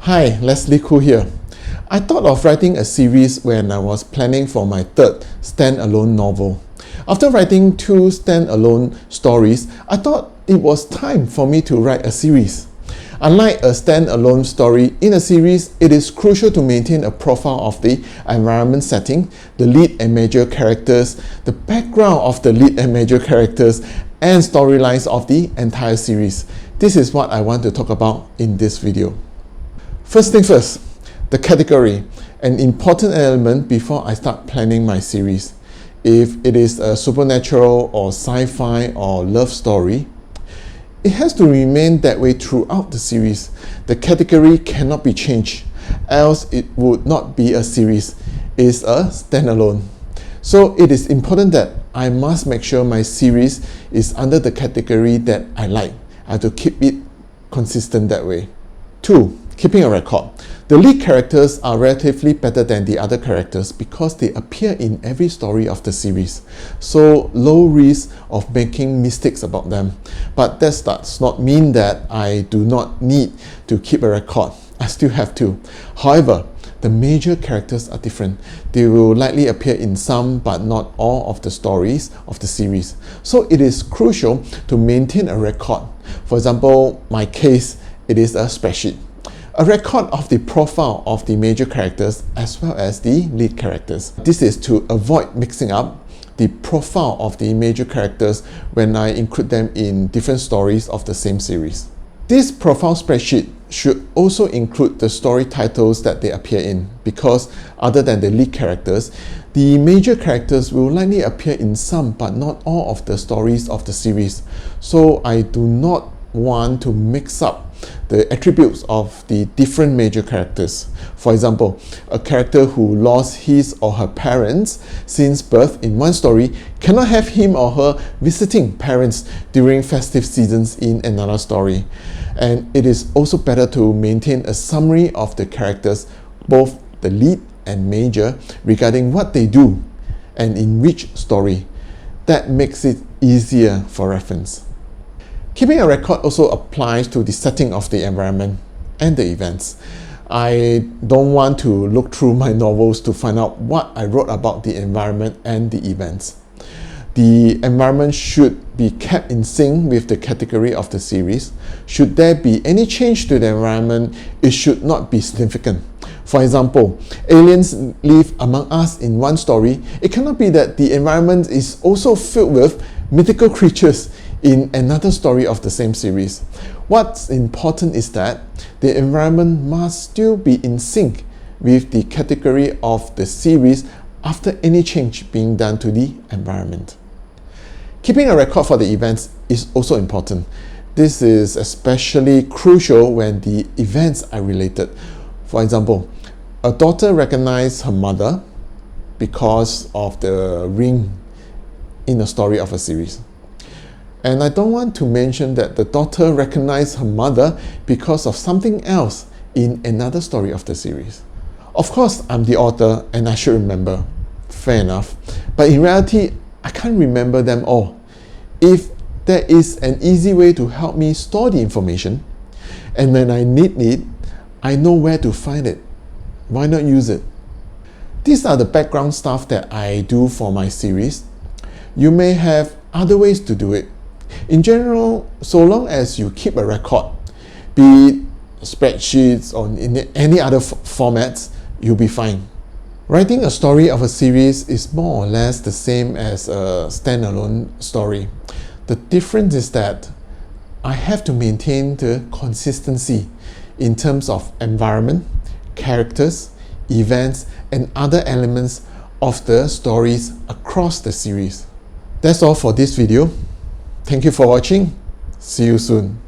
Hi, Leslie Khoo here. I thought of writing a series when I was planning for my third standalone novel. After writing two standalone stories, I thought it was time for me to write a series. Unlike a standalone story, in a series, it is crucial to maintain a profile of the environment setting, the lead and major characters, the background of the lead and major characters, and storylines of the entire series. This is what I want to talk about in this video. First thing first, the category, an important element before I start planning my series. If it is a supernatural or sci-fi or love story, it has to remain that way throughout the series. The category cannot be changed, else it would not be a series. It's a standalone. So it is important that I must make sure my series is under the category that I like. I have to keep it consistent that way. 2. Keeping a record. The lead characters are relatively better than the other characters because they appear in every story of the series, so low risk of making mistakes about them. But that does not mean that I do not need to keep a record. I still have to. However, the major characters are different. They will likely appear in some but not all of the stories of the series. So it is crucial to maintain a record. For example, my case, it is a spreadsheet. A record of the profile of the major characters as well as the lead characters. This is to avoid mixing up the profile of the major characters when I include them in different stories of the same series. This profile spreadsheet should also include the story titles that they appear in, because other than the lead characters, the major characters will likely appear in some but not all of the stories of the series. So I do not want to mix up the attributes of the different major characters. For example, a character who lost his or her parents since birth in one story cannot have him or her visiting parents during festive seasons in another story. And it is also better to maintain a summary of the characters, both the lead and major, regarding what they do and in which story. That makes it easier for reference. Keeping a record also applies to the setting of the environment and the events. I don't want to look through my novels to find out what I wrote about the environment and the events. The environment should be kept in sync with the category of the series. Should there be any change to the environment, it should not be significant. For example, aliens live among us in one story. It cannot be that the environment is also filled with mythical creatures in another story of the same series. What's important is that the environment must still be in sync with the category of the series after any change being done to the environment. Keeping a record for the events is also important. This is especially crucial when the events are related. For example, a daughter recognized her mother because of the ring in a story of a series. And I don't want to mention that the daughter recognized her mother because of something else in another story of the series. Of course, I'm the author and I should remember. Fair enough. But in reality, I can't remember them all. If there is an easy way to help me store the information, and when I need it, I know where to find it. Why not use it? These are the background stuff that I do for my series. You may have other ways to do it. In general, so long as you keep a record, be it spreadsheets or in any other formats, you'll be fine. Writing a story of a series is more or less the same as a standalone story. The difference is that I have to maintain the consistency in terms of environment, characters, events, and other elements of the stories across the series. That's all for this video. Thank you for watching. See you soon.